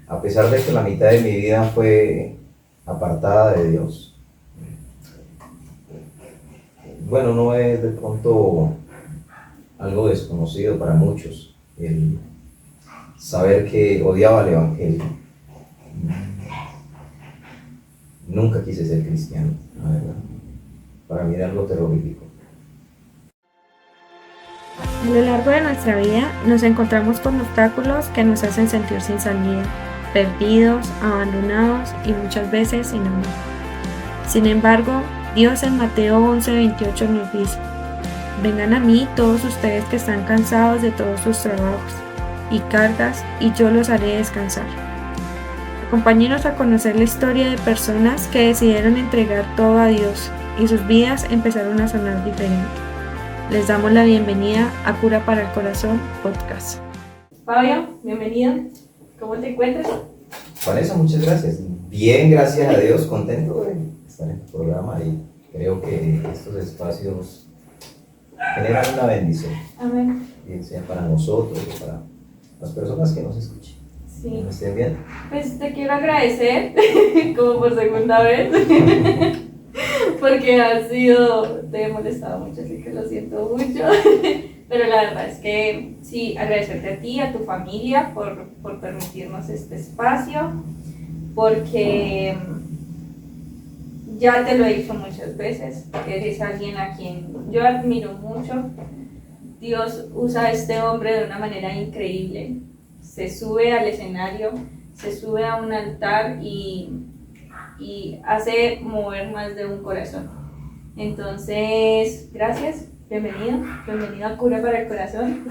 a pesar de que la mitad de mi vida fue apartada de Dios, bueno, no es de pronto algo desconocido para muchos el saber que odiaba el Evangelio. Nunca quise ser cristiano, la verdad. Para mí era algo terrorífico. A lo largo de nuestra vida nos encontramos con obstáculos que nos hacen sentir sin salida, perdidos, abandonados y muchas veces sin amor. Sin embargo, Dios en Mateo 11:28 nos dice: vengan a mí todos ustedes que están cansados de todos sus trabajos y cargas, y yo los haré descansar. Acompáñenos a conocer la historia de personas que decidieron entregar todo a Dios y sus vidas empezaron a sonar diferente. Les damos la bienvenida a Cura para el Corazón Podcast. Fabio, bienvenido. ¿Cómo te encuentras? Vanessa, muchas gracias. Bien, gracias a Dios, contento de estar en tu programa y creo que estos espacios generan una bendición. Amén. Bien sea para nosotros o para las personas que nos escuchen. Sí. ¿Me estén bien? Pues te quiero agradecer, como por segunda vez, porque te he molestado mucho, así que lo siento mucho. Pero la verdad es que sí, agradecerte a ti, a tu familia por permitirnos este espacio, porque ya te lo he dicho muchas veces, eres alguien a quien yo admiro mucho. Dios usa a este hombre de una manera increíble. Se sube al escenario, se sube a un altar y hace mover más de un corazón. Entonces, gracias, bienvenido a Cura para el Corazón.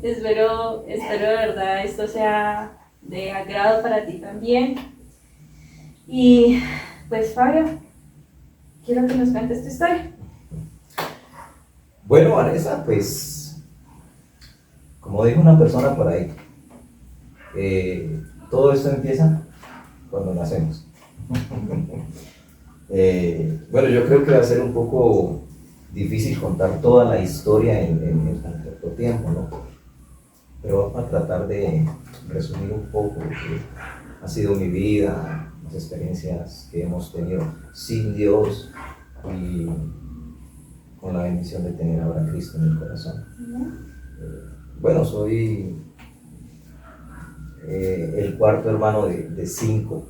espero de verdad esto sea de agrado para ti también. Y pues Fabio, quiero que nos cuentes tu historia. Bueno, Vanessa, pues como dijo una persona por ahí, todo esto empieza cuando nacemos. Bueno, yo creo que va a ser un poco difícil contar toda la historia en tan corto tiempo, ¿no? Pero vamos a tratar de resumir un poco lo que ha sido mi vida, las experiencias que hemos tenido sin Dios y con la bendición de tener ahora a Cristo en el corazón. Bueno, soy el cuarto hermano de 5.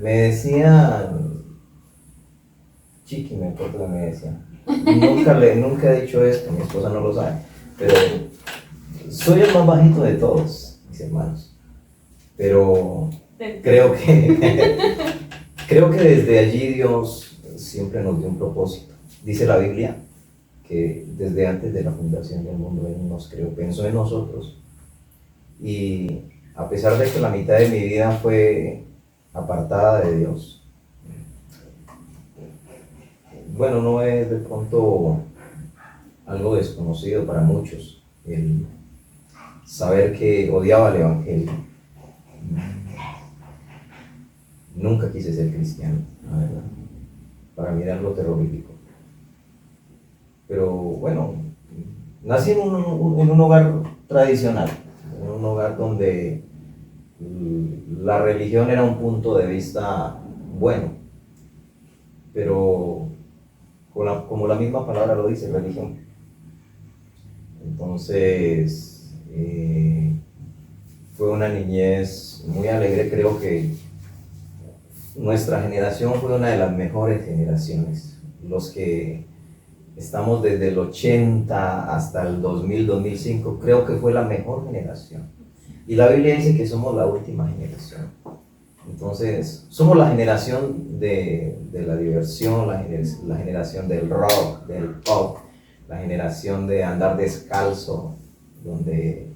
Me decían, Chiqui, me acuerdo que me decían. Nunca he dicho esto, mi esposa no lo sabe, pero soy el más bajito de todos mis hermanos. Pero creo que desde allí Dios siempre nos dio un propósito. Dice la Biblia que desde antes de la fundación del mundo Él nos creó, pensó en nosotros. Y a pesar de que la mitad de mi vida fue apartada de Dios, bueno, no es de pronto algo desconocido para muchos el saber que odiaba el Evangelio. Nunca quise ser cristiano, la verdad. Para mí era algo terrorífico. Pero bueno, nací en un hogar tradicional, en un hogar donde la religión era un punto de vista bueno, pero como la misma palabra lo dice, religión. Entonces, fue una niñez muy alegre. Creo que nuestra generación fue una de las mejores generaciones. Los que estamos desde el 80 hasta el 2000, 2005, creo que fue la mejor generación. Y la Biblia dice que somos la última generación. Entonces, somos la generación de la diversión, la generación del rock, del pop, la generación de andar descalzo, donde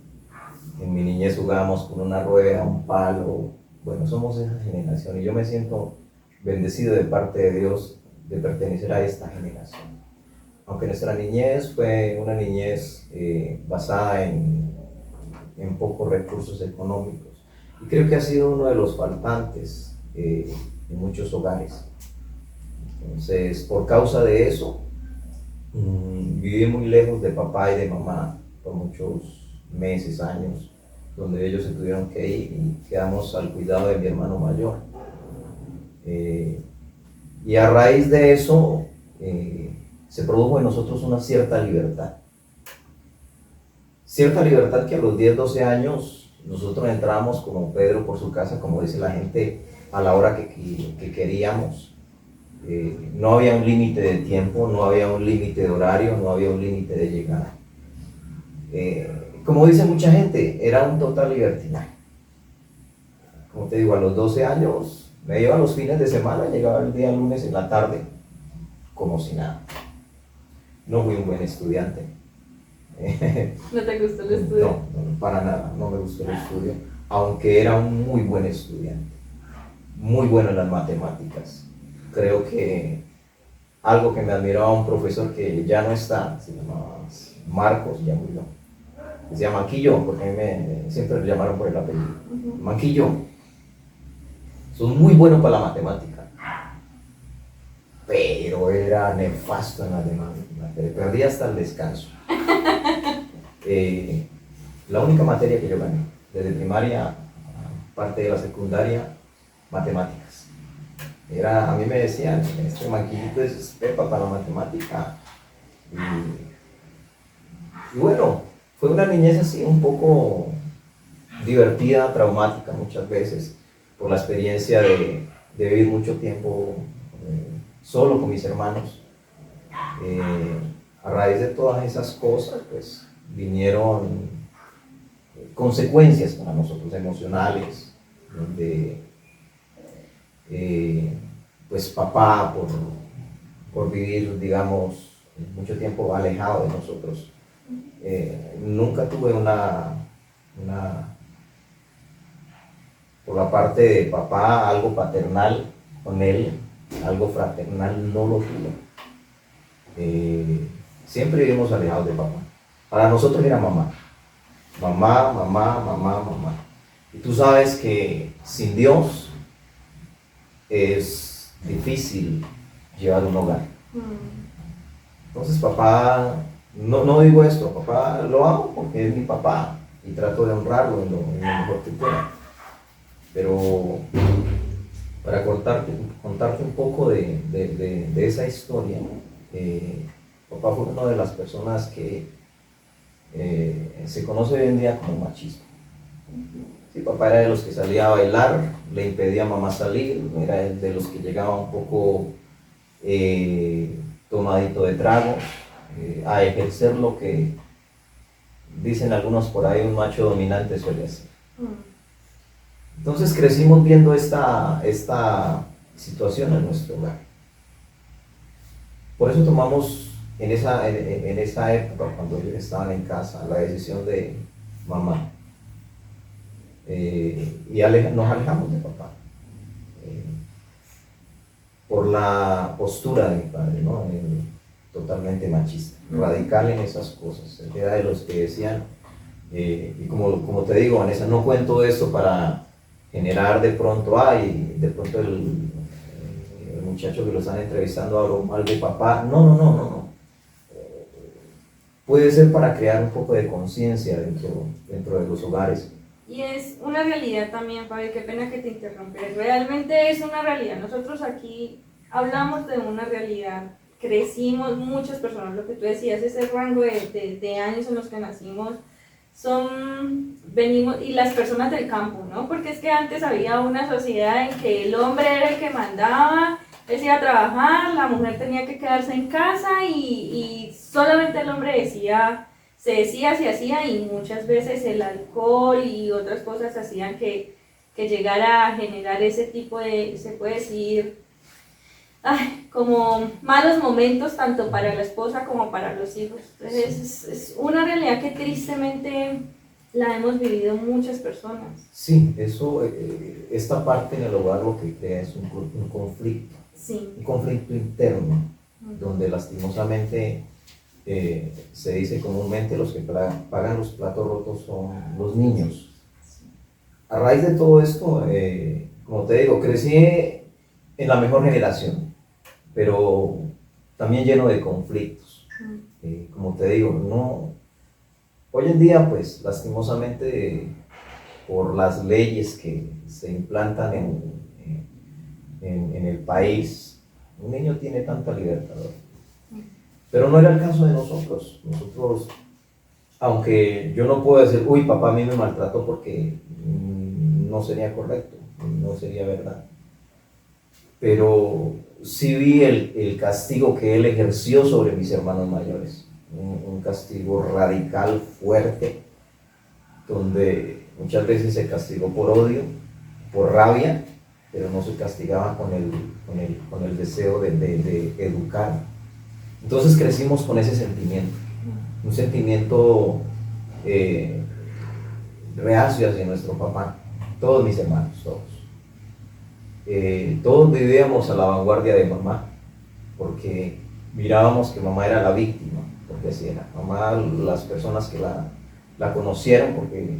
en mi niñez jugábamos con una rueda, un palo. Bueno, somos esa generación y yo me siento bendecido de parte de Dios de pertenecer a esta generación. Aunque nuestra niñez fue una niñez basada en pocos recursos económicos. Y creo que ha sido uno de los faltantes en muchos hogares. Entonces, por causa de eso, viví muy lejos de papá y de mamá por muchos meses, años, donde ellos se tuvieron que ir y quedamos al cuidado de mi hermano mayor. Y a raíz de eso se produjo en nosotros una cierta libertad. Cierta libertad que a los 10, 12 años nosotros entramos como Pedro por su casa, como dice la gente, a la hora que queríamos. No había un límite de tiempo, no había un límite de horario, no había un límite de llegada. Como dice mucha gente, era un total libertinaje. Como te digo, a los 12 años me iba los fines de semana, llegaba el día lunes en la tarde, como si nada. No fui un buen estudiante. ¿No te gustó el estudio? No, para nada, no me gustó el estudio, aunque era un muy buen estudiante, muy bueno en las matemáticas. Creo que algo que me admiraba un profesor que ya no está, se llamaba Marcos, ya murió. Se llama Manquillo, porque a mí siempre le llamaron por el apellido. Manquillo. Son muy buenos para la matemática, pero era nefasto en la matemática. Perdí hasta el descanso. La única materia que yo gané, desde primaria, parte de la secundaria, matemáticas. A mí me decían, este Manquillito es pepa para la matemática. Y bueno, fue una niñez así un poco divertida, traumática muchas veces, por la experiencia de vivir mucho tiempo solo con mis hermanos. A raíz de todas esas cosas, pues vinieron consecuencias para nosotros emocionales, donde pues papá, por vivir, digamos, mucho tiempo alejado de nosotros, nunca tuve por la parte de papá, algo paternal con él, algo fraternal no lo tuve. Siempre vivimos alejados de papá. Para nosotros era mamá. Mamá, mamá, mamá, mamá. Y tú sabes que sin Dios es difícil llevar un hogar. Entonces papá, no digo esto, papá lo amo porque es mi papá y trato de honrarlo en lo mejor que pueda. Pero para contarte un poco de esa historia, papá fue una de las personas que se conoce hoy en día como machismo. Sí, papá era de los que salía a bailar, le impedía a mamá salir, era de los que llegaba un poco tomadito de trago, a ejercer lo que dicen algunos por ahí un macho dominante suele hacer. Entonces crecimos viendo esta situación en nuestro hogar. Por eso tomamos en esa época, cuando ellos estaban en casa, la decisión de mamá. Y nos alejamos de papá. Por la postura de mi padre, ¿no? Totalmente machista, radical en esas cosas. Él era de los que decían, y como te digo, Vanessa, no cuento esto para generar de pronto, el muchacho que lo están entrevistando habló mal de papá. No. Puede ser para crear un poco de conciencia dentro de los hogares. Y es una realidad también, Fabi, qué pena que te interrumpa. Realmente es una realidad. Nosotros aquí hablamos de una realidad. Crecimos, muchas personas, lo que tú decías, ese rango de años en los que nacimos, venimos, y las personas del campo, ¿no? Porque es que antes había una sociedad en que el hombre era el que mandaba, él se iba a trabajar, la mujer tenía que quedarse en casa y solamente el hombre se hacía, y muchas veces el alcohol y otras cosas hacían que llegara a generar ese tipo de, se puede decir, como malos momentos tanto para la esposa como para los hijos. Entonces es una realidad que tristemente la hemos vivido muchas personas. Sí, esta parte en el hogar lo que crea es un conflicto, sí. Un conflicto interno, donde lastimosamente se dice comúnmente los que pagan los platos rotos son los niños. A raíz de todo esto, como te digo, crecí en la mejor generación, pero también lleno de conflictos. Como te digo, Hoy en día, pues, lastimosamente, por las leyes que se implantan en el país, un niño tiene tanta libertad. Pero no era el caso de nosotros. Nosotros, aunque yo no puedo decir, uy, papá a mí me maltrató porque no sería correcto, no sería verdad. Pero sí vi el castigo que él ejerció sobre mis hermanos mayores. Un castigo radical, fuerte, donde muchas veces se castigó por odio, por rabia, pero no se castigaba con el deseo de educar. Entonces crecimos con ese sentimiento, un sentimiento reacio hacia nuestro papá, todos mis hermanos, todos. Todos vivíamos a la vanguardia de mamá, porque mirábamos que mamá era la víctima, porque así era. Mamá, las personas que la conocieron, porque,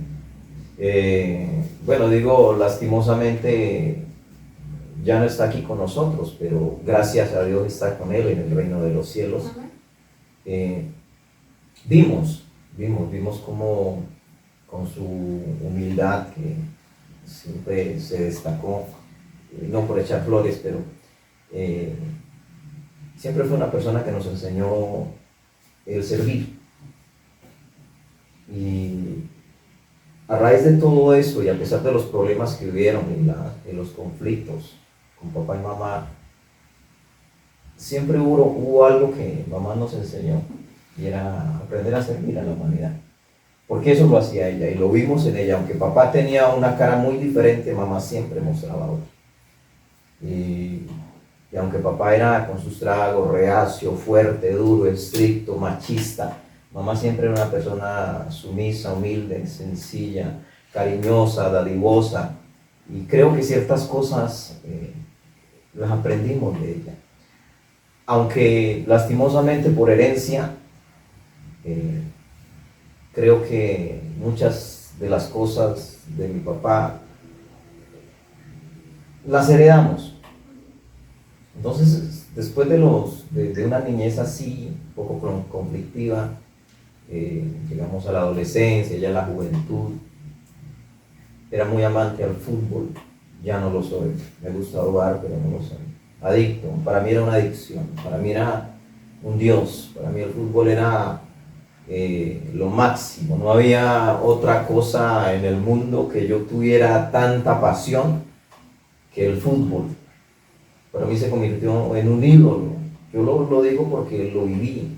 bueno, digo, lastimosamente ya no está aquí con nosotros, pero gracias a Dios está con Él en el reino de los cielos. Vimos cómo con su humildad, que siempre se destacó, no por echar flores, pero siempre fue una persona que nos enseñó el servir. Y a raíz de todo eso, y a pesar de los problemas que hubieron y los conflictos con papá y mamá, siempre hubo algo que mamá nos enseñó, y era aprender a servir a la humanidad. Porque eso lo hacía ella, y lo vimos en ella. Aunque papá tenía una cara muy diferente, mamá siempre mostraba otra. Y aunque papá era con sus tragos, reacio, fuerte, duro, estricto, machista, mamá siempre era una persona sumisa, humilde, sencilla, cariñosa, dadivosa. Y creo que ciertas cosas las aprendimos de ella. Aunque lastimosamente por herencia, creo que muchas de las cosas de mi papá las heredamos. Entonces, después de una niñez así, un poco conflictiva, llegamos a la adolescencia, ya a la juventud. Era muy amante al fútbol, ya no lo soy. Me gusta jugar, pero no lo soy. Adicto, para mí era una adicción, para mí era un dios, para mí el fútbol era lo máximo. No había otra cosa en el mundo que yo tuviera tanta pasión que el fútbol. Para mí se convirtió en un ídolo. Yo lo digo porque lo viví.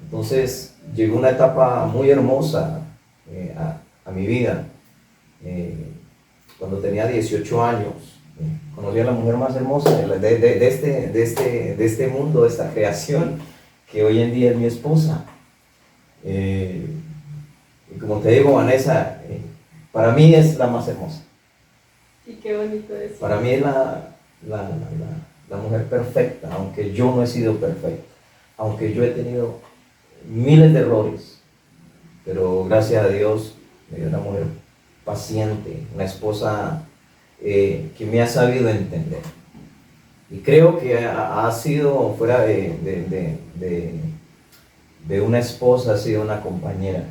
Entonces llegó una etapa muy hermosa a mi vida. Cuando tenía 18 años, conocí a la mujer más hermosa de este mundo, de esta creación, que hoy en día es mi esposa. Y como te digo, Vanessa, para mí es la más hermosa. Y qué bonito es. Para mí es la mujer perfecta, aunque yo no he sido perfecto, aunque yo he tenido miles de errores, pero gracias a Dios me dio una mujer paciente, una esposa que me ha sabido entender. Y creo que ha sido, fuera de una esposa, ha sido una compañera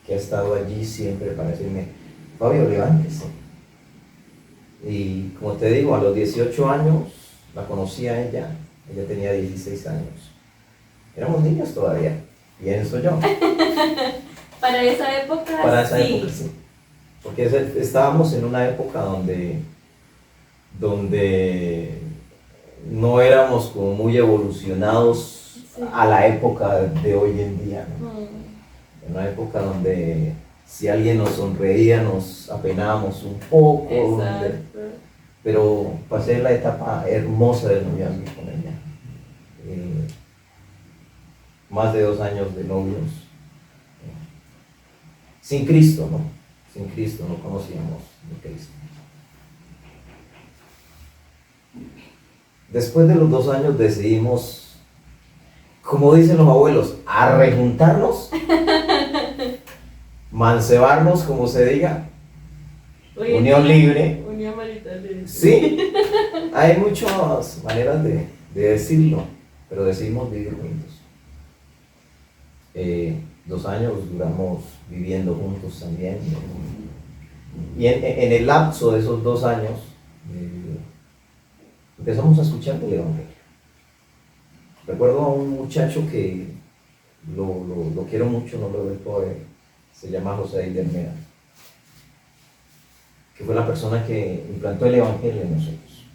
que ha estado allí siempre para decirme, Fabio, levántese. Y como te digo, a los 18 años la conocí a ella tenía 16 años. Éramos niños todavía, pienso yo. Para esa época, Para esa época, sí. Porque estábamos en una época donde no éramos como muy evolucionados a la época de hoy en día, ¿no? En una época donde si alguien nos sonreía nos apenábamos un poco, pero pasé la etapa hermosa del noviazgo con ella. Más de 2 años de novios. Sin Cristo, ¿no? Sin Cristo, no conocíamos de Cristo. Después de los 2 años decidimos, como dicen los abuelos, a rejuntarnos, mancebarnos, como se diga, unión libre. Unión marital. Sí, hay muchas maneras de decirlo, pero decidimos vivir juntos. 2 años duramos viviendo juntos también. Y en el lapso de esos 2 años empezamos a escuchar del Evangelio. Recuerdo a un muchacho que lo quiero mucho, no lo vuelvo a ver, se llama José Idermea, que fue la persona que implantó el Evangelio en nosotros.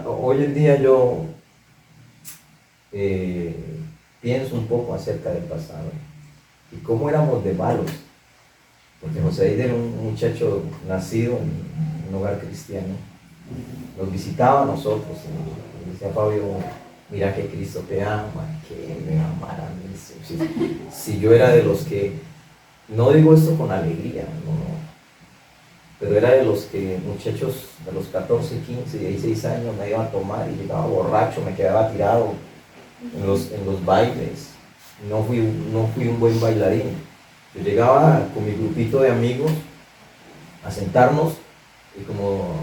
Hoy en día yo pienso un poco acerca del pasado y cómo éramos de malos, porque José Eider era un muchacho nacido en un hogar cristiano, nos visitaba a nosotros y decía: Fabio, mira que Cristo te ama, que me amara a mí. Si yo era de los que, no digo esto con alegría, no, pero era de los que, muchachos de los 14, 15, 16 años me iba a tomar y llegaba borracho, me quedaba tirado en los bailes. No fui un buen bailarín. Yo llegaba con mi grupito de amigos a sentarnos y, como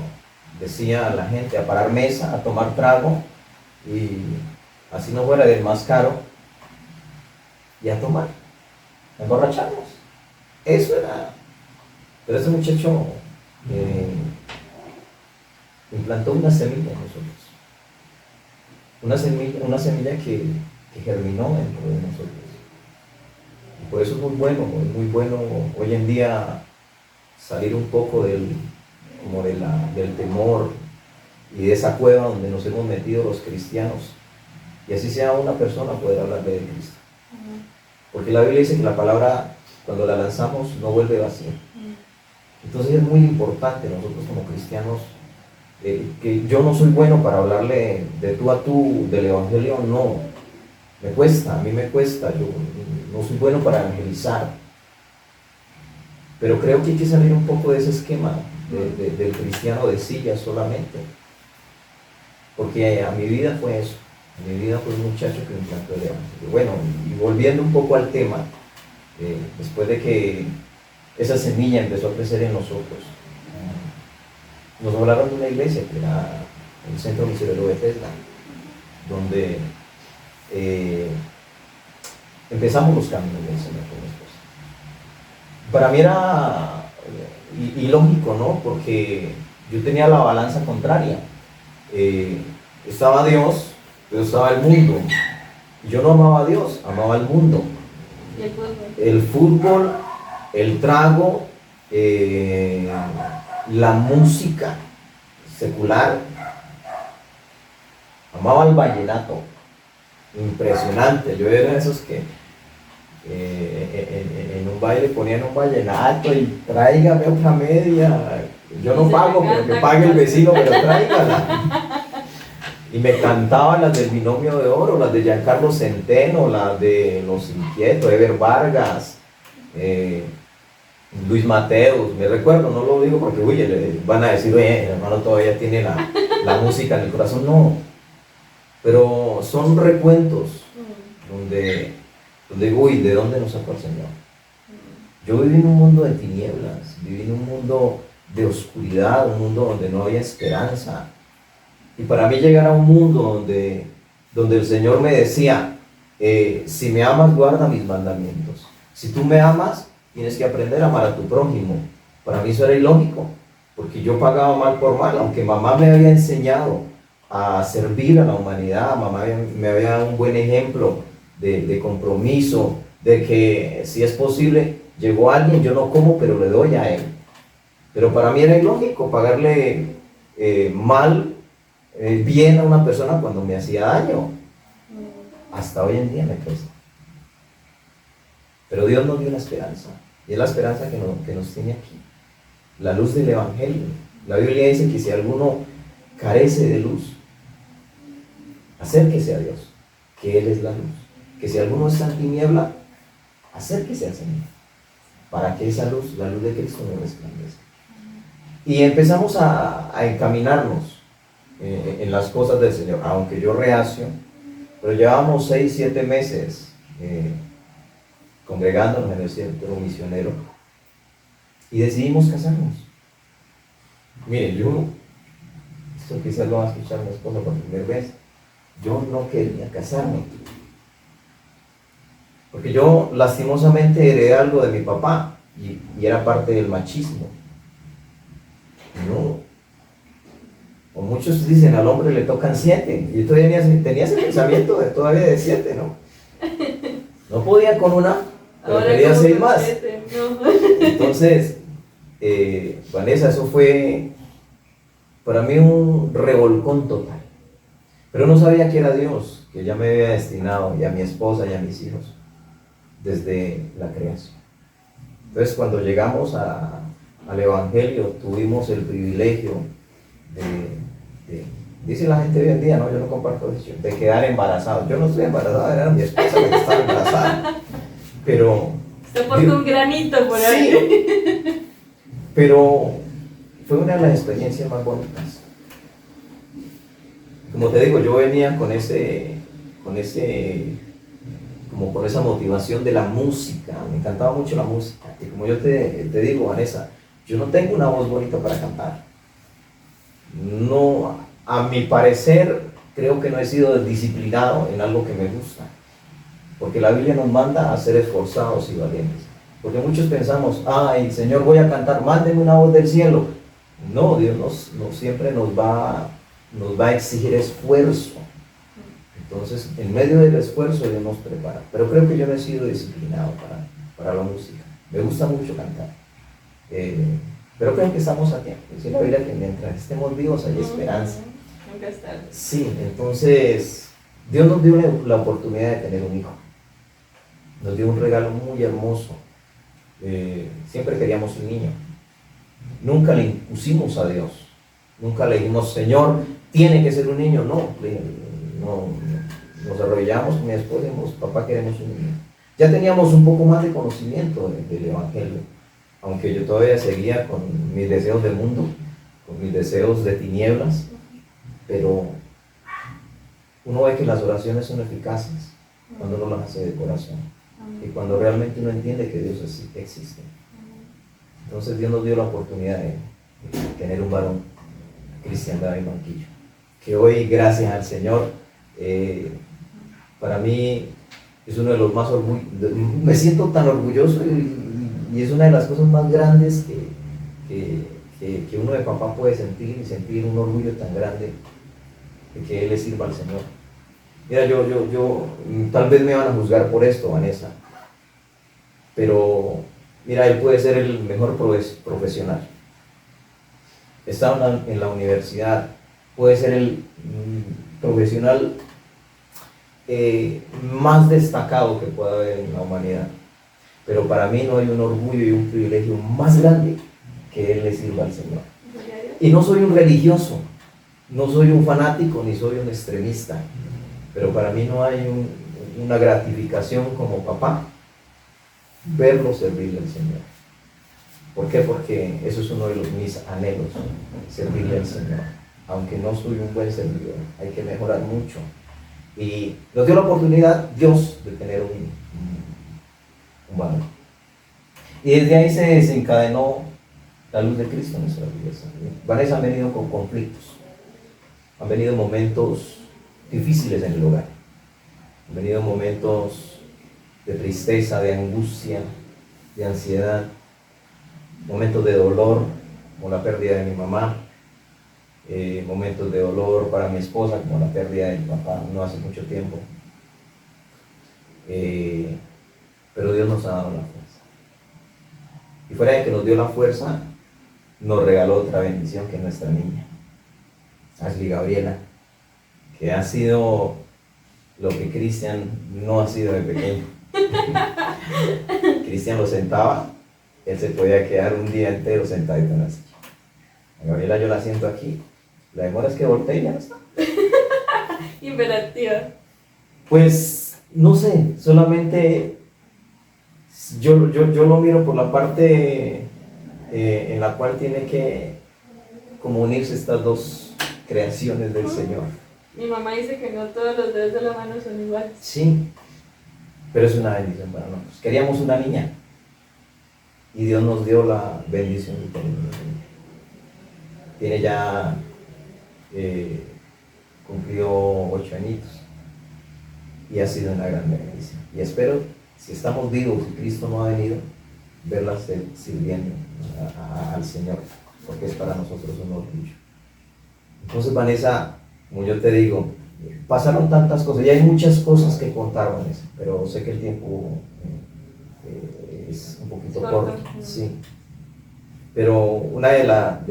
decía la gente, a parar mesa, a tomar trago, y así no fuera del más caro, y a tomar, a emborracharnos. Eso era. Pero ese muchacho implantó una semilla en nosotros, una semilla que germinó dentro de nosotros. Y por eso es muy bueno hoy en día salir un poco del temor y de esa cueva donde nos hemos metido los cristianos, y así sea una persona poder hablarle de Cristo. Porque la Biblia dice que la palabra, cuando la lanzamos, no vuelve vacía. Entonces es muy importante nosotros como cristianos, que yo no soy bueno para hablarle de tú a tú del Evangelio, no. A mí me cuesta, yo no soy bueno para evangelizar. Pero creo que hay que salir un poco de ese esquema del cristiano de silla solamente. Porque a mi vida fue eso. A mi vida fue un muchacho que me implantó el Evangelio. Bueno, y volviendo un poco al tema, después de que esa semilla empezó a crecer en nosotros, nos hablaron de una iglesia que era el Centro Misionero de Bethesda, donde empezamos los caminos del Señor con mi esposa. Para mí era ilógico, ¿no? Porque yo tenía la balanza contraria. Estaba Dios, pero estaba el mundo. Yo no amaba a Dios, amaba al mundo. ¿Y el fútbol? El fútbol, el trago, la música secular. Amaba el vallenato. Impresionante. Yo era de esos que en un baile ponían un vallenato y tráigame otra media. Yo no pago, pero que pague el vecino, pero tráigala. Y me cantaban las del Binomio de Oro, las de Giancarlo Centeno, las de Los Inquietos, Ever Vargas, Luis Mateos. Me recuerdo, no lo digo porque van a decir: oye, el hermano todavía tiene la música en el corazón. No, pero son recuentos donde digo: uy, ¿de dónde nos sacó el Señor? Yo viví en un mundo de tinieblas, viví en un mundo de oscuridad, un mundo donde no había esperanza. Y para mí llegar a un mundo donde el Señor me decía: si me amas, guarda mis mandamientos. Si tú me amas, tienes que aprender a amar a tu prójimo. Para mí eso era ilógico, porque yo pagaba mal por mal, aunque mamá me había enseñado a servir a la humanidad, mamá me había dado un buen ejemplo de compromiso, de que si es posible, llegó alguien, yo no como, pero le doy a él. Pero para mí era ilógico pagarle bien a una persona cuando me hacía daño. Hasta hoy en día me cuesta. Pero Dios nos dio una esperanza, y es la esperanza que nos tiene aquí, la luz del Evangelio. La Biblia dice que si alguno carece de luz, acérquese a Dios, que Él es la luz. Que si alguno está en tiniebla, acérquese al Señor, para que esa luz, la luz de Cristo, nos resplandezca. Y empezamos a encaminarnos en las cosas del Señor, aunque yo reacio, pero llevamos 6, 7 meses congregándonos en el centro misionero y decidimos casarnos. Miren, esto quizás lo va a escuchar mi esposa por primera vez, yo no quería casarme, Porque yo lastimosamente heredé algo de mi papá y era parte del machismo. No. O muchos dicen al hombre le tocan 7. Y yo todavía tenía ese pensamiento todavía de 7, ¿no? No podía con una, pero Ahora quería como 6 con más. 7, no. Entonces, Vanessa, eso fue para mí un revolcón total. Pero no sabía que era Dios, que ya me había destinado, y a mi esposa y a mis hijos, desde la creación. Entonces, cuando llegamos al Evangelio, tuvimos el privilegio dice la gente hoy en día, no, yo no comparto eso, de quedar embarazado. Yo no estoy embarazada, era mi esposa la que estaba embarazada. Pero... Se portó un granito por ahí. Sí, pero fue una de las experiencias más bonitas. Como te digo, yo venía con esa motivación de la música, me encantaba mucho la música. Y como yo te digo, Vanessa, yo no tengo una voz bonita para cantar. No, a mi parecer, creo que no he sido disciplinado en algo que me gusta. Porque la Biblia nos manda a ser esforzados y valientes. Porque muchos pensamos, ay, Señor, voy a cantar, mándeme una voz del cielo. No, Dios no siempre nos va a exigir esfuerzo. Entonces, en medio del esfuerzo Dios nos prepara. Pero creo que yo no he sido disciplinado para la música. Me gusta mucho cantar. Pero creo que estamos a tiempo. Dice la Biblia que mientras estemos vivos hay esperanza. Nunca es tarde. Sí, entonces Dios nos dio la oportunidad de tener un hijo. Nos dio un regalo muy hermoso. Siempre queríamos un niño. Nunca le impusimos a Dios. Nunca le dijimos, Señor, tiene que ser un niño. No, nos arrodillamos con mi esposa y dijimos, papá, queremos un niño. Ya teníamos un poco más de conocimiento del Evangelio, aunque yo todavía seguía con mis deseos del mundo, con mis deseos de tinieblas, pero uno ve que las oraciones son eficaces cuando uno las hace de corazón y cuando realmente uno entiende que Dios existe. Entonces Dios nos dio la oportunidad de tener un varón, Cristian David Manquillo, que hoy, gracias al Señor, para mí es uno de los más me siento tan orgulloso y es una de las cosas más grandes que uno de papá puede sentir un orgullo tan grande de que Él le sirva al Señor. Mira, yo tal vez me van a juzgar por esto, Vanessa, pero mira, él puede ser el mejor profesional. Está en la universidad, puede ser el profesional más destacado que pueda haber en la humanidad. Pero para mí no hay un orgullo y un privilegio más grande que Él le sirva al Señor. Y no soy un religioso, no soy un fanático, ni soy un extremista. Pero para mí no hay una gratificación como papá verlo servirle al Señor. ¿Por qué? Porque eso es uno de mis anhelos, servirle al Señor. Aunque no soy un buen servidor, hay que mejorar mucho. Y nos dio la oportunidad, Dios, de tener un varón. Y desde ahí se desencadenó la luz de Cristo en nuestra vida. Vanessa han venido con conflictos, han venido momentos difíciles en el hogar, han venido momentos de tristeza, de angustia, de ansiedad, momentos de dolor, como la pérdida de mi mamá, momentos de dolor para mi esposa, como la pérdida de mi papá no hace mucho tiempo. Pero Dios nos ha dado la fuerza. Y fuera de que nos dio la fuerza, nos regaló otra bendición, que es nuestra niña, Ashley Gabriela, que ha sido lo que Cristian no ha sido de pequeño. Cristian lo sentaba, él se podía quedar un día entero sentadito en la silla. A Gabriela yo la siento aquí, la demora es que voltee y ya no está. Imperativa. Pues no sé, solamente yo lo miro por la parte en la cual tiene que como unirse estas dos creaciones del Señor. Mi mamá dice que no todos los dedos de la mano son iguales. Sí, pero es una bendición para nosotros. Queríamos una niña y Dios nos dio la bendición de tener una niña. Tiene ya cumplió 8 añitos y ha sido una gran bendición. Y espero si estamos vivos y Cristo no ha venido, verlas sirviendo al Señor, porque es para nosotros un orgullo. Entonces, Vanessa, como yo te digo, pasaron tantas cosas, y hay muchas cosas que contar, Vanessa, pero sé que el tiempo es un poquito corto, sí. Pero una de las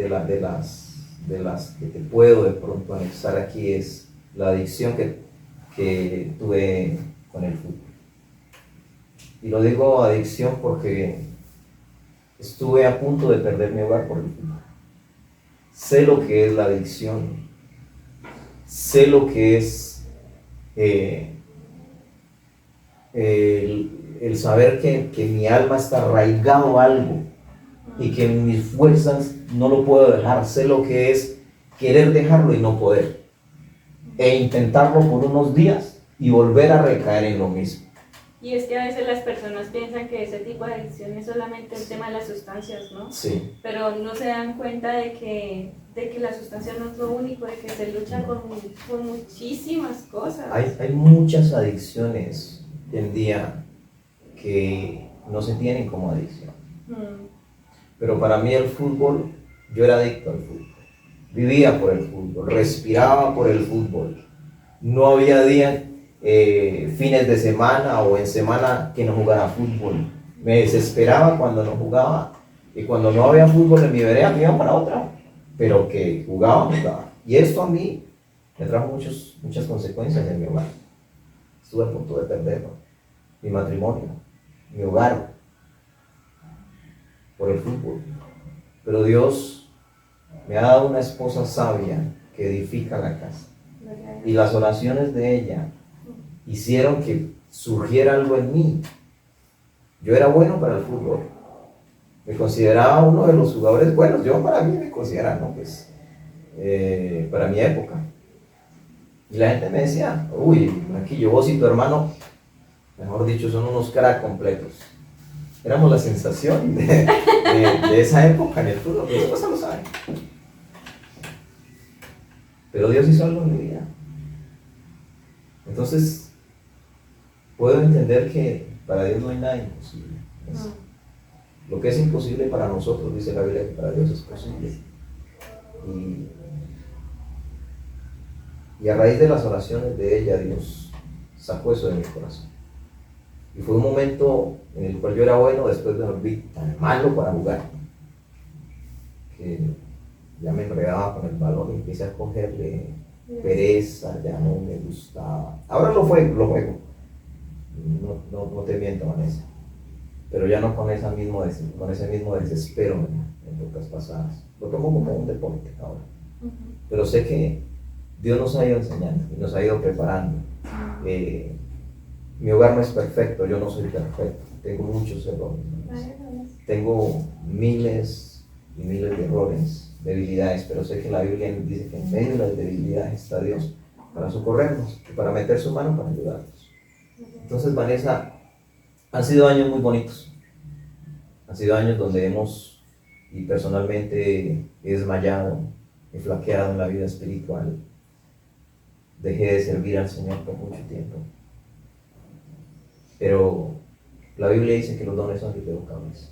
que te puedo de pronto anexar aquí es la adicción que tuve con el fútbol. Y lo digo adicción porque estuve a punto de perder mi hogar por el fútbol. Sé lo que es la adicción, sé lo que es el saber que mi alma está arraigado a algo y que mis fuerzas no lo puedo dejar. Sé lo que es querer dejarlo y no poder, e intentarlo por unos días y volver a recaer en lo mismo. Y es que a veces las personas piensan que ese tipo de adicción es solamente el tema de las sustancias, ¿no? Sí. Pero no se dan cuenta de que la sustancia no es lo único, de que se lucha con muchísimas cosas. Hay muchas adicciones hoy en día que no se tienen como adicción. Pero para mí el fútbol, yo era adicto al fútbol. Vivía por el fútbol, respiraba por el fútbol. No había día, fines de semana o en semana que no jugara fútbol. Me desesperaba cuando no jugaba, y cuando no había fútbol en mi vereda me iba para otra, pero que jugaba. Y esto a mí me trajo muchas consecuencias en mi hogar. Estuve a punto de perder mi matrimonio, mi hogar, por el fútbol. Pero Dios me ha dado una esposa sabia que edifica la casa. Y las oraciones de ella hicieron que surgiera algo en mí. Yo era bueno para el fútbol. Me consideraba uno de los jugadores buenos. Yo para mí me consideraba, ¿no? Pues, para mi época. Y la gente me decía, uy, aquí yo, vos y tu hermano, mejor dicho, son unos caras completos. Éramos la sensación de esa época en el fútbol. Mi esposa lo sabe. Pero Dios hizo algo en mi vida. Entonces, puedo entender que para Dios no hay nada imposible. Lo que es imposible para nosotros, dice la Biblia, que para Dios es posible. Y a raíz de las oraciones de ella, Dios sacó eso de mi corazón. Y fue un momento en el cual yo era bueno, después de volví tan malo para jugar, que ya me enredaba con el balón y empecé a cogerle pereza, ya no me gustaba. Ahora lo juego. No te miento, Vanessa. Pero ya no con ese mismo desespero en épocas pasadas. Lo tomo como un deporte ahora. Pero sé que Dios nos ha ido enseñando y nos ha ido preparando. Mi hogar no es perfecto, yo no soy perfecto. Tengo muchos errores. Tengo miles y miles de errores, debilidades, pero sé que la Biblia dice que en medio de las debilidades está Dios para socorrernos y para meter su mano para ayudarnos. Entonces, Vanessa, han sido años muy bonitos. Han sido años donde y personalmente he desmayado, he flaqueado en la vida espiritual. Dejé de servir al Señor por mucho tiempo. Pero la Biblia dice que los dones son irrevocables.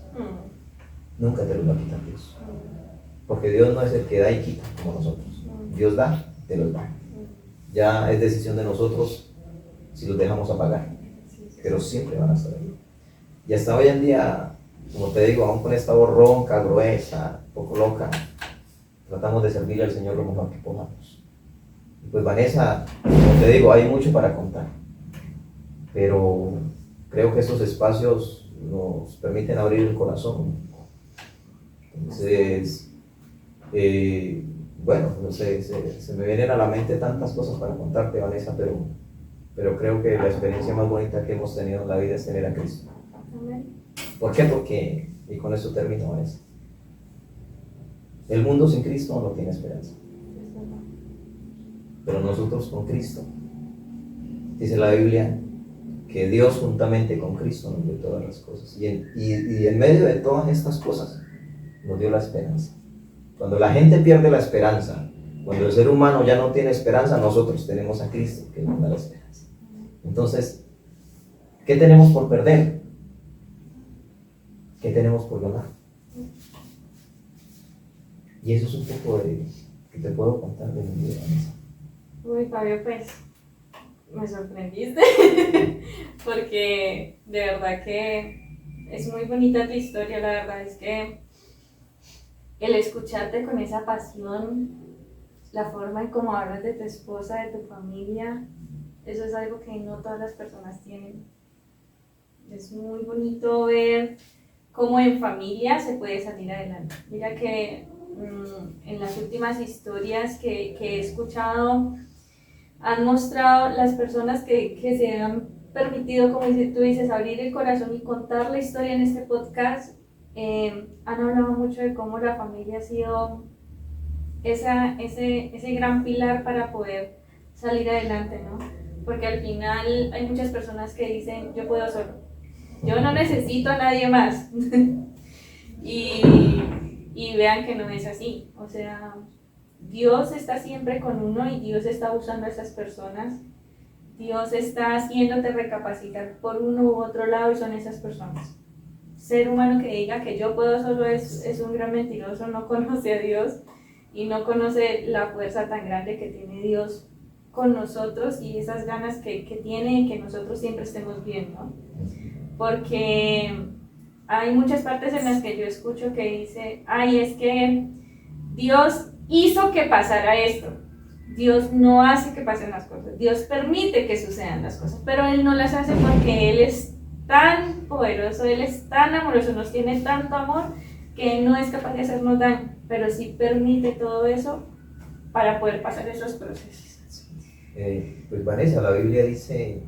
Nunca te los va a quitar Dios. Porque Dios no es el que da y quita como nosotros. Dios da, te los da. Ya es decisión de nosotros si los dejamos apagar. Pero siempre van a estar ahí. Y hasta hoy en día, como te digo, aún con esta voz ronca, gruesa, un poco loca, tratamos de servirle al Señor lo mejor que podamos. Y pues Vanessa, como te digo, hay mucho para contar. Pero creo que estos espacios nos permiten abrir el corazón. Entonces, bueno, no sé, se me vienen a la mente tantas cosas para contarte, Vanessa, pero creo que la experiencia más bonita que hemos tenido en la vida es tener a Cristo. ¿Por qué? Porque, y con eso termino, Vanessa, el mundo sin Cristo no tiene esperanza. Pero nosotros con Cristo, dice la Biblia, que Dios juntamente con Cristo nos dio todas las cosas. Y en medio de todas estas cosas nos dio la esperanza. Cuando la gente pierde la esperanza, cuando el ser humano ya no tiene esperanza, nosotros tenemos a Cristo que nos da la esperanza. Entonces, ¿Qué tenemos por perder? ¿Qué tenemos por ganar? Y eso es un poco de que te puedo contar de mi vida. Uy, Fabio, pues me sorprendiste porque de verdad que es muy bonita tu historia. La verdad es que el escucharte con esa pasión, la forma en cómo hablas de tu esposa, de tu familia, eso es algo que no todas las personas tienen. Es muy bonito ver cómo en familia se puede salir adelante. Mira que en las últimas historias que he escuchado han mostrado las personas que se han permitido, como tú dices, abrir el corazón y contar la historia en este podcast. Han hablado mucho de cómo la familia ha sido ese gran pilar para poder salir adelante, ¿no? Porque al final hay muchas personas que dicen, yo puedo solo, yo no necesito a nadie más. y vean que no es así. O sea, Dios está siempre con uno y Dios está usando a esas personas. Dios está haciéndote recapacitar por uno u otro lado y son esas personas. Ser humano que diga que yo puedo solo es un gran mentiroso, no conoce a Dios y no conoce la fuerza tan grande que tiene Dios con nosotros y esas ganas que tiene que nosotros siempre estemos bien, ¿no? Porque hay muchas partes en las que yo escucho que dice, ay, es que Dios hizo que pasara esto. Dios no hace que pasen las cosas, Dios permite que sucedan las cosas, pero Él no las hace porque Él es tan poderoso, Él es tan amoroso, nos tiene tanto amor que no es capaz de hacernos daño, pero sí permite todo eso para poder pasar esos procesos. Pues Vanessa, la Biblia dice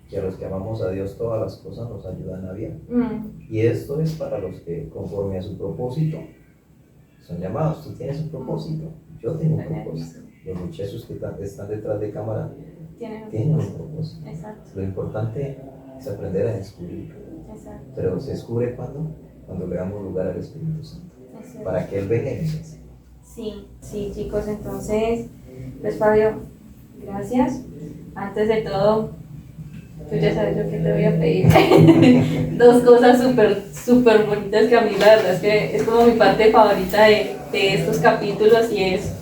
que a los que amamos a Dios todas las cosas nos ayudan a bien. Y esto es para los que conforme a su propósito son llamados. Tú tienes un propósito, yo tengo un propósito. Los muchachos que están detrás de cámara tienen un propósito. Exacto. Lo importante es aprender a descubrirlo. Exacto. Pero se descubre cuando le damos lugar al Espíritu Santo. Exacto. Para que Él venga y nos enseñe. Sí, chicos, entonces, pues Fabio, gracias. Antes de todo, tú ya sabes lo que te voy a pedir. Dos cosas súper bonitas que a mí la verdad es que es como mi parte favorita de estos capítulos y es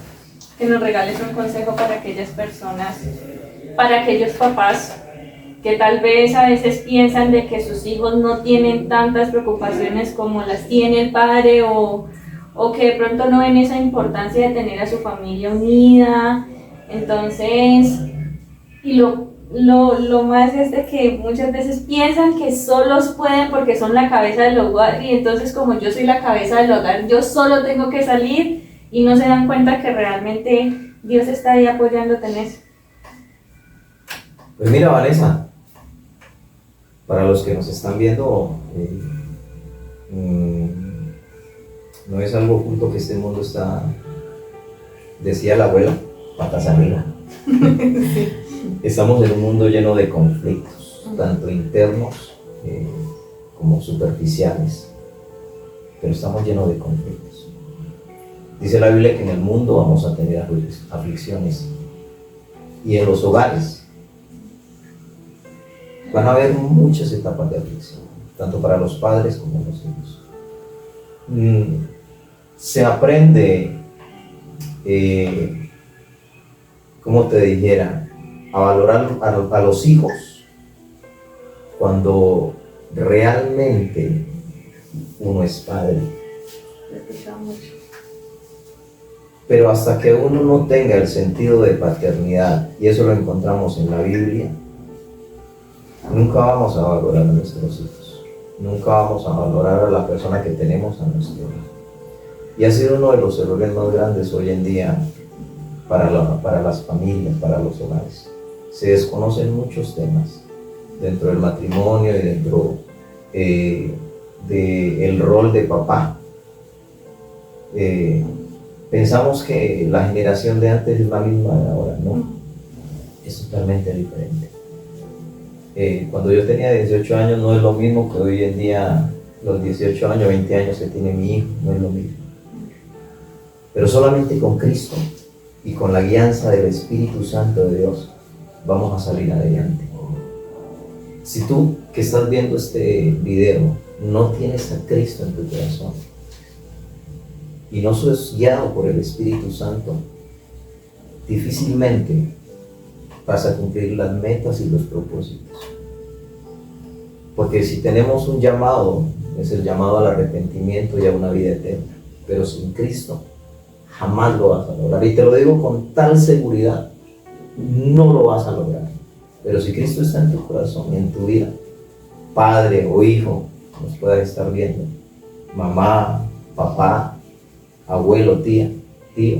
que nos regales un consejo para aquellas personas, para aquellos papás que tal vez a veces piensan de que sus hijos no tienen tantas preocupaciones como las tiene el padre o que de pronto no ven esa importancia de tener a su familia unida. Entonces, y lo más es de que muchas veces piensan que solos pueden porque son la cabeza del hogar y entonces como yo soy la cabeza del hogar, yo solo tengo que salir y no se dan cuenta que realmente Dios está ahí apoyándote en eso. Pues mira, Vanessa, para los que nos están viendo, no es algo oculto que este mundo está, decía la abuela, patas arriba. Sí. Estamos en un mundo lleno de conflictos, tanto internos como superficiales, pero estamos llenos de conflictos. Dice la Biblia que en el mundo vamos a tener aflicciones y en los hogares van a haber muchas etapas de aflicción, tanto para los padres como los hijos. Se aprende, como te dijera, a valorar a los hijos cuando realmente uno es padre. Pero hasta que uno no tenga el sentido de paternidad, y eso lo encontramos en la Biblia, nunca vamos a valorar a nuestros hijos, nunca vamos a valorar a la persona que tenemos a nuestro hijo. Y ha sido uno de los errores más grandes hoy en día para las familias, para los hogares. Se desconocen muchos temas dentro del matrimonio y dentro del rol de papá. Pensamos que la generación de antes es la misma de ahora, ¿no? Es totalmente diferente. Cuando yo tenía 18 años no es lo mismo que hoy en día, los 18 años, 20 años que tiene mi hijo, no es lo mismo. Pero solamente con Cristo y con la guianza del Espíritu Santo de Dios vamos a salir adelante. Si tú que estás viendo este video no tienes a Cristo en tu corazón y no sos guiado por el Espíritu Santo, difícilmente vas a cumplir las metas y los propósitos. Porque si tenemos un llamado, es el llamado al arrepentimiento y a una vida eterna, pero sin Cristo jamás lo vas a lograr. Y te lo digo con tal seguridad, no lo vas a lograr. Pero si Cristo está en tu corazón, en tu vida, padre o hijo, nos puedas estar viendo, mamá, papá, abuelo, tía, tío,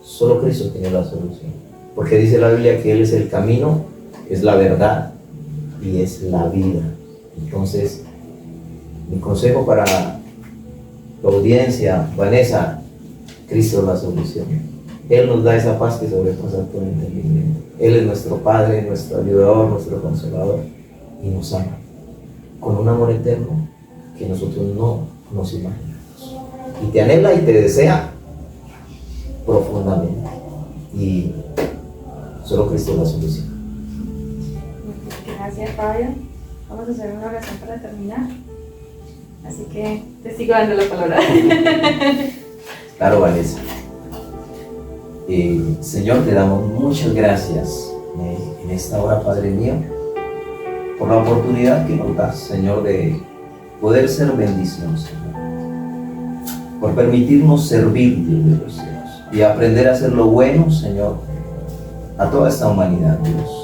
solo Cristo tiene la solución. Porque dice la Biblia que Él es el camino, es la verdad y es la vida. Entonces, mi consejo para la audiencia, Vanessa, Cristo es la solución. Él nos da esa paz que sobrepasa todo entendimiento. Él es nuestro Padre, nuestro ayudador, nuestro consolador y nos ama con un amor eterno que nosotros no nos imaginamos. Y te anhela y te desea profundamente. Y solo Cristo es la solución. Gracias, Fabio. Vamos a hacer una oración para terminar. Así que te sigo dando la palabra. Claro, Vanessa. Señor, te damos muchas gracias en esta hora, Padre mío, por la oportunidad que nos das, Señor, de poder ser bendición, Señor, por permitirnos servir, Dios de los cielos, y aprender a hacer lo bueno, Señor, a toda esta humanidad, Dios.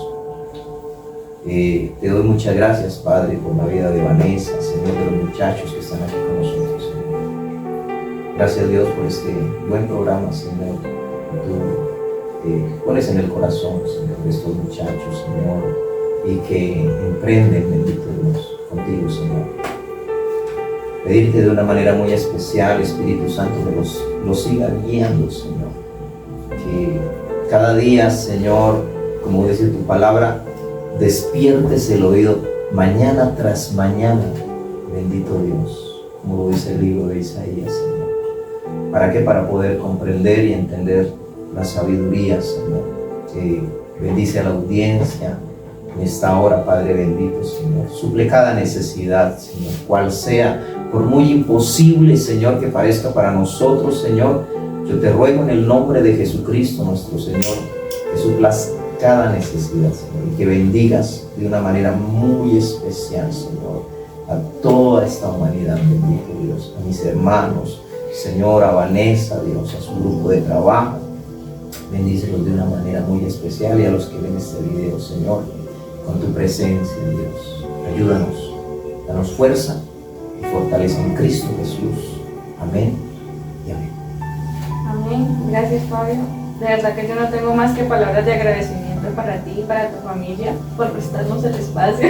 Te doy muchas gracias, Padre, por la vida de Vanessa, Señor, de los muchachos que están aquí con nosotros, Señor. Gracias, Dios, por este buen programa, Señor, que tú pones en el corazón, Señor, de estos muchachos, Señor, y que emprenden, bendito Dios, contigo, Señor. Pedirte de una manera muy especial, Espíritu Santo, que los siga guiando, Señor. Que cada día, Señor, como dice tu palabra, despiertes el oído mañana tras mañana, bendito Dios, como lo dice el libro de Isaías, Señor. ¿Para qué? Para poder comprender y entender la sabiduría, Señor, que bendice a la audiencia en esta hora, Padre bendito, Señor. Suple cada necesidad, Señor, cual sea, por muy imposible, Señor, que parezca para nosotros, Señor. Yo te ruego en el nombre de Jesucristo, nuestro Señor, que suplas cada necesidad, Señor, y que bendigas de una manera muy especial, Señor, a toda esta humanidad, bendito Dios, a mis hermanos, Señor, a Vanessa, Dios, a su grupo de trabajo. Bendícelos de una manera muy especial, y a los que ven este video, Señor, con tu presencia, Dios. Ayúdanos, danos fuerza y fortaleza en Cristo Jesús. Amén y amén. Amén. Gracias, Fabio. De verdad que yo no tengo más que palabras de agradecimiento para ti y para tu familia por prestarnos el espacio,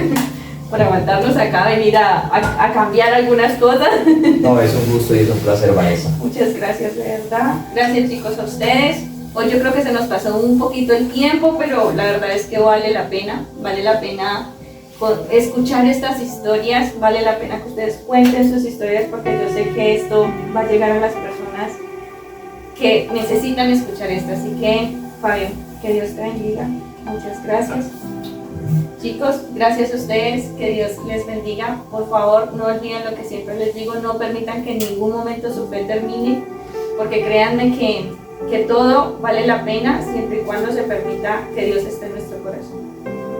por aguantarnos acá, venir a cambiar algunas cosas. No, es un gusto y es un placer, Vanessa. Muchas gracias, de verdad. Gracias, chicos, a ustedes. Hoy yo creo que se nos pasó un poquito el tiempo, pero la verdad es que vale la pena escuchar estas historias, vale la pena que ustedes cuenten sus historias, porque yo sé que esto va a llegar a las personas que necesitan escuchar esto. Así que, Fabio, que Dios te bendiga. Muchas gracias. Chicos, gracias a ustedes, que Dios les bendiga. Por favor, no olviden lo que siempre les digo, no permitan que en ningún momento su fe termine, porque créanme que todo vale la pena siempre y cuando se permita que Dios esté en nuestro corazón.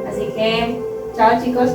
Así que, chao, chicos.